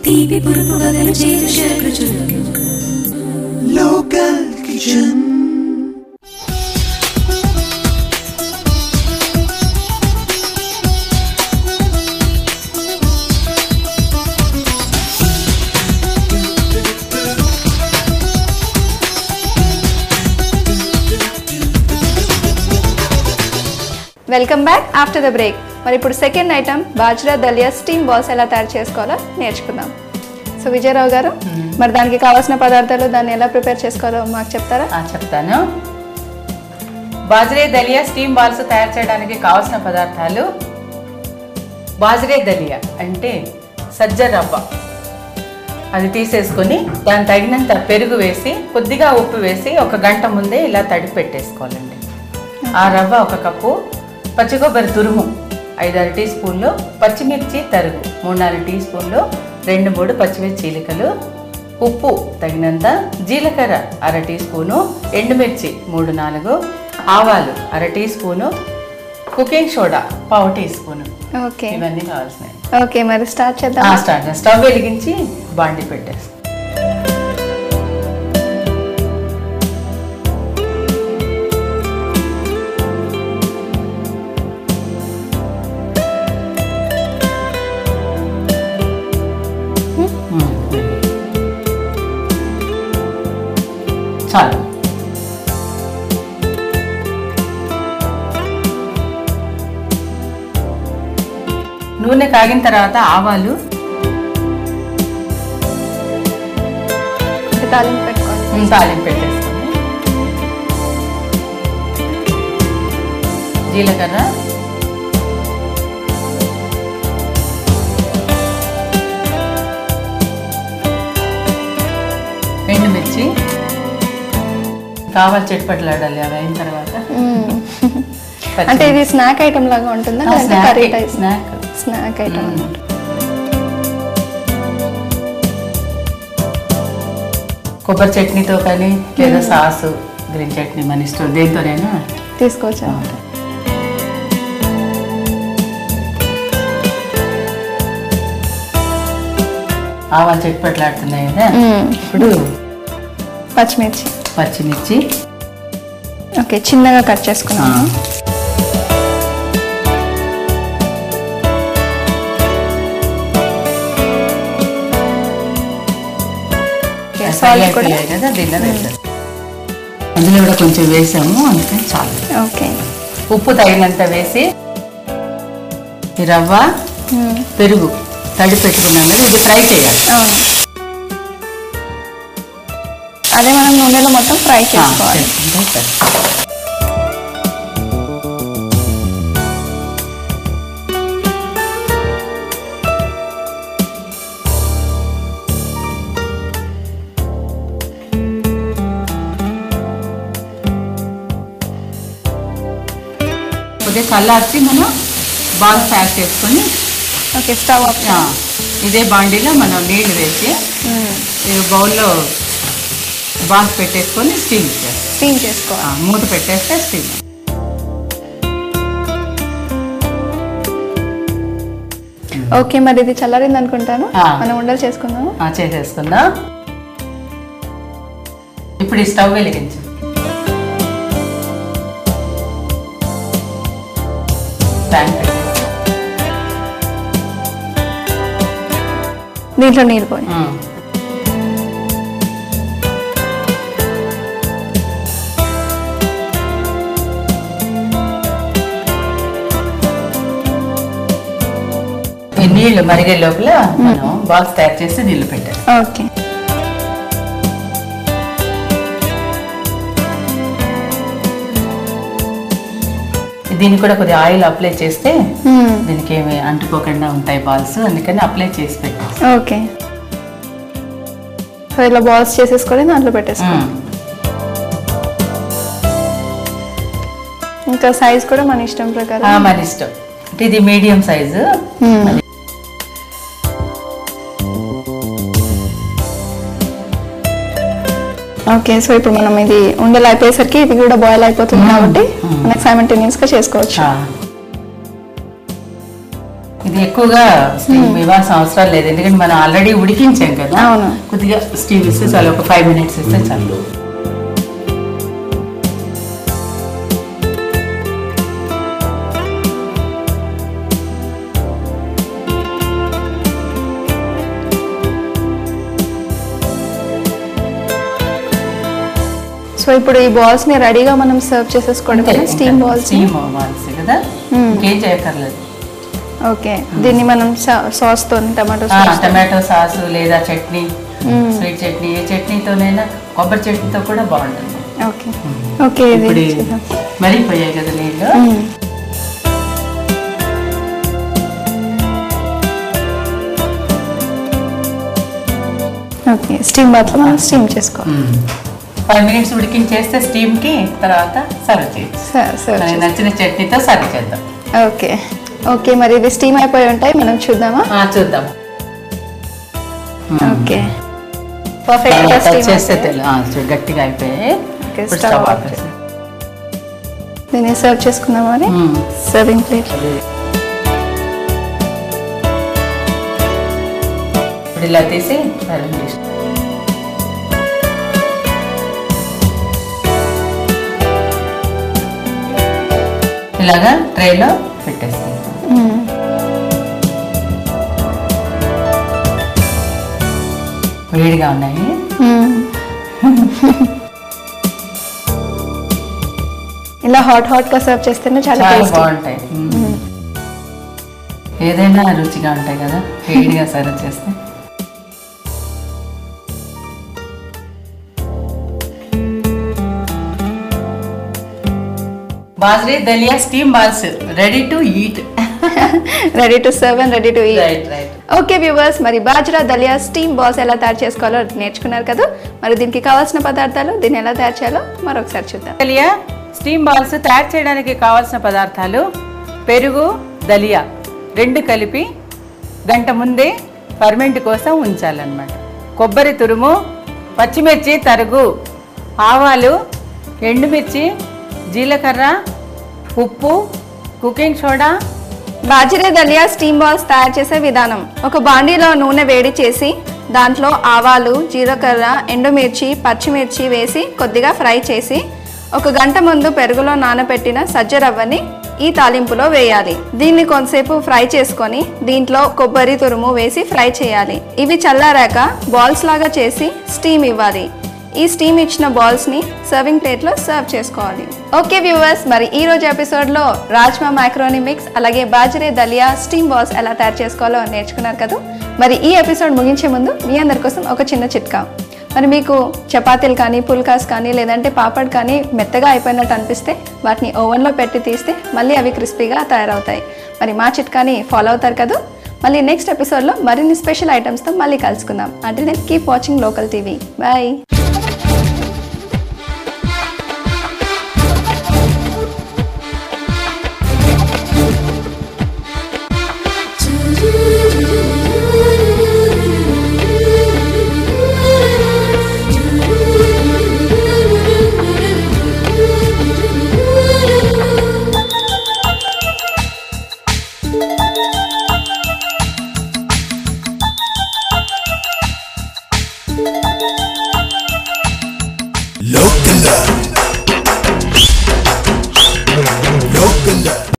తీపి పురుపు గగలు చేదు శరకృచులు local kitchen. Welcome back after the break. మరి ఇప్పుడు second item bajra daliya steam balls ఎలా తయారు చేసుకోవాలో నేర్చుకుందాం. సో విజయరావు గారు, మరి దానికి కావాల్సిన పదార్థాలు, దాన్ని ఎలా ప్రిపేర్ చేసుకోవాలో మాకు చెప్తారా? చెప్తాను. బాజ్రే దలియా స్టీమ్ బాల్స్ తయారు చేయడానికి కావాల్సిన పదార్థాలు: బాజ్రే దలియా అంటే సజ్జ రవ్వ, అది తీసేసుకొని దాని తగినంత పెరుగు వేసి కొద్దిగా ఉప్పు వేసి 1 గంట ముందే ఇలా తడిపి పెట్టేసుకోవాలండి. ఆ రవ్వ 1 కప్పు, పచ్చి కొబ్బరి తురుము 5-6 టీ స్పూన్లు, పచ్చిమిర్చి తరుగు 3-4 టీ స్పూన్లు, 2-3 పచ్చిమిర్చి చీలికలు, ఉప్పు తగినంత, జీలకర్ర 1/2 టీ స్పూను, ఎండుమిర్చి 3-4, ఆవాలు 1/2 teaspoon, cooking soda 1/4 teaspoon. Okay, ఇవన్నీ కావాల్సినవి. ఓకే, మరి స్టార్ట్ చేద్దాం. స్టవ్ వెలిగించి బాండి పెట్టేస్తాం. చాలు. నూనె కాగిన తర్వాత ఆవాలు, తాలింపు పెట్టుకోవాలి. తాలింపు పెట్టేసుకోండి. జీలకర్ర, ఎండుమిర్చి, కావాలి చెట్పట్లాడాలి. అవి అయిన తర్వాత అంటే ఇది స్నాక్ ఐటమ్ లాగా ఉంటుందా? Snack item. కొబ్బరి చట్నీతో కానీ లేదా సాసు, గ్రీన్ చట్నీ మన ఇష్టం, దేంతోనైనా తీసుకోవచ్చు. ఆవాలు చెట్పట్లాడుతున్నాయి కదా. ఇప్పుడు పచ్చిమిర్చి ఓకే, చిన్నగా కట్ చేసుకున్నాను. కదా దీనిలో వేసాం. అందులో కూడా కొంచెం వేసాము, అందుకని చాలు. ఓకే, ఉప్పు తగినంత వేసి ఈ రవ్వ, పెరుగు తడి పెట్టుకున్నాం కదా, ఇది ఫ్రై చేయాలి. అవును, అదే మనం నూనెలో మొత్తం ఫ్రై చేసుకోవాలి. కొద్దిగా చల్లార్చి మనం బాల్స్ ప్యాక్ చేసుకొని, ఓకే, స్టవ్ ఆఫ్. ఇదే బాండీలో మనం నీళ్లు వేసి బౌల్లో బాల్స్ పెట్టేసుకొని స్టీమ్ చేసుకోవాలి. మూత పెట్టేస్తే స్టీమ్. ఓకే, మరి ఇది చల్లారింది అనుకుంటాను. మనం ఉండలు చేసుకుందాం. చేసేసుకుందాం. ఇప్పుడు ఈ స్టవ్ వెలిగించు. దీంట్లో నీళ్ళు పోయి ఈ నీళ్లు మరిగే లోపల మనం బాక్స్ తయారు చేసి నీళ్లు పెట్టాలి. ఓకే, దీనికి కూడా కొద్దిగా ఆయిల్ అప్లై చేస్తే దీనికి ఏమి అంటుకోకుండా ఉంటాయి బాల్స్, అందుకని అప్లై చేసి పెట్టాలి. ఓకే, సో ఇలా బాల్స్ చేసేసుకొని దాంట్లో పెట్టేసుకోండి. ఇంకా సైజ్ కూడా మన ఇష్టం ప్రకారం. మన ఇష్టం. ఇది మీడియం సైజు. ఓకే, సో ఇప్పుడు మనం ఇది ఉండలు అయిపోయేసరికి ఇది కూడా బాయిల్ అయిపోతుంది కాబట్టి మనకి సైమల్టేనియస్ గా చేసుకోవచ్చు. ఇది ఎక్కువగా స్టీమ్ ఇవ్వాల్సిన అవసరం లేదు, ఎందుకంటే మనం ఆల్రెడీ ఉడికించాం కదా. అవును. కొద్దిగా స్టీమ్ ఇస్తే చాలు, ఒక 5 minutes ఇస్తే చాలు. సో ఇప్పుడు ఈ బాల్స్ ని రెడీగా మనం సర్వ్ చేసేసుకోవడం, స్టీమ్ బాల్స్ కదా, ఇంకేం చేయక్కర్లేదు. ఓకే, దీన్ని మనం సాస్ తో టమాటో సాస్ లేదా చట్నీ, స్వీట్ చట్నీ, ఏ చట్నీతోనైనా, కొబ్బరి చట్నీతో కూడా బాగుంటుంది. ఓకే ఓకే, మరిగిపోయాయి కదా నీళ్ళు. ఓకే, స్టీమ్ బాత్ మనం స్టీమ్ చేసుకోవాలి. 5 minutes ఉడికించేస్తే స్టీమ్కి, తర్వాత సర్వ్ చేయొచ్చు. నచ్చిన చట్నీతో సర్వ్ చేద్దాం. ఓకే ఓకే, మరి ఇది స్టీమ్ అయిపోయి ఉంటాయి, మనం చూద్దామా? చూద్దాం. ఓకే, పర్ఫెక్ట్ గా స్టీమ్ చేస్తే గట్టిగా అయిపోయాయి. దీన్ని సర్వ్ చేసుకుందాం. మరి సర్వింగ్ ప్లేట్ ఇప్పుడు ఇలా తీసి సర్వింగ్ చేసి ఇలాగా ట్రేలో పెట్టేస్తాం. వేడిగా ఉన్నాయి. ఇలా హాట్ గా సర్వ్ చేస్తేనే చాలా బాగుంటాయి. ఏదైనా రుచిగా ఉంటాయి కదా వేడిగా సర్వ్ చేస్తే. Bajri daliya steam balls ready to eat, ready to serve and ready to eat. Right. Okay viewers, మరి బాజ్రా దలియా స్టీమ్ బాల్స్ ఎలా తయారు చేసుకోవాలో నేర్చుకున్నారు కదా. మరి దీనికి కావాల్సిన పదార్థాలు, దీన్ని ఎలా తయారు చేయాలో మరొకసారి చూద్దాం. దలియా స్టీమ్ బాల్స్ తయారు చేయడానికి కావాల్సిన పదార్థాలు: పెరుగు, దలియా 2 కలిపి గంట ముందే ఫర్మెంట్ కోసం ఉంచాలన్నమాట. కొబ్బరి తురుము, పచ్చిమిర్చి తరుగు, ఆవాలు, ఎండుమిర్చి, జీలకర్ర, ఉప్పు, cooking soda. Bajra daliya steam balls తయారు చేసే విధానం: ఒక బాండీలో నూనె వేడి చేసి దాంట్లో ఆవాలు, జీలకర్ర, ఎండుమిర్చి, పచ్చిమిర్చి వేసి కొద్దిగా ఫ్రై చేసి 1 గంట ముందు పెరుగులో నానబెట్టిన సజ్జ రవ్వని ఈ తాలింపులో వేయాలి. దీన్ని కొంతసేపు ఫ్రై చేసుకొని దీంట్లో కొబ్బరి తురుము వేసి ఫ్రై చేయాలి. ఇవి చల్లారాక బాల్స్ లాగా చేసి స్టీమ్ ఇవ్వాలి. ఈ స్టీమ్ ఇచ్చిన బాల్స్ ని సర్వింగ్ ప్లేట్ లో సర్వ్ చేసుకోవాలి. ఓకే వ్యూవర్స్, మరి ఈ రోజు ఎపిసోడ్ లో రాజ్మా మ్యాక్రోనీ మిక్స్ అలాగే బాజ్రా దలియా స్టీమ్ బాల్స్ ఎలా తయారు చేసుకోవాలో నేర్చుకున్నారు కదా. మరి ఈ ఎపిసోడ్ ముగించే ముందు మీ అందరి కోసం ఒక చిన్న చిట్కా. మరి మీకు చపాతీలు కానీ, పుల్కాస్ కానీ, లేదంటే పాపడ్ కానీ మెత్తగా అయిపోయినట్టు అనిపిస్తే వాటిని ఓవెన్లో పెట్టి తీస్తే మళ్ళీ అవి క్రిస్పీగా తయారవుతాయి. మరి మా చిట్కాని ఫాలో అవుతారు కదా. మళ్ళీ నెక్స్ట్ ఎపిసోడ్లో మరిన్ని స్పెషల్ ఐటమ్స్తో మళ్ళీ కలుసుకుందాం. అంటే keep watching local TV. Bye.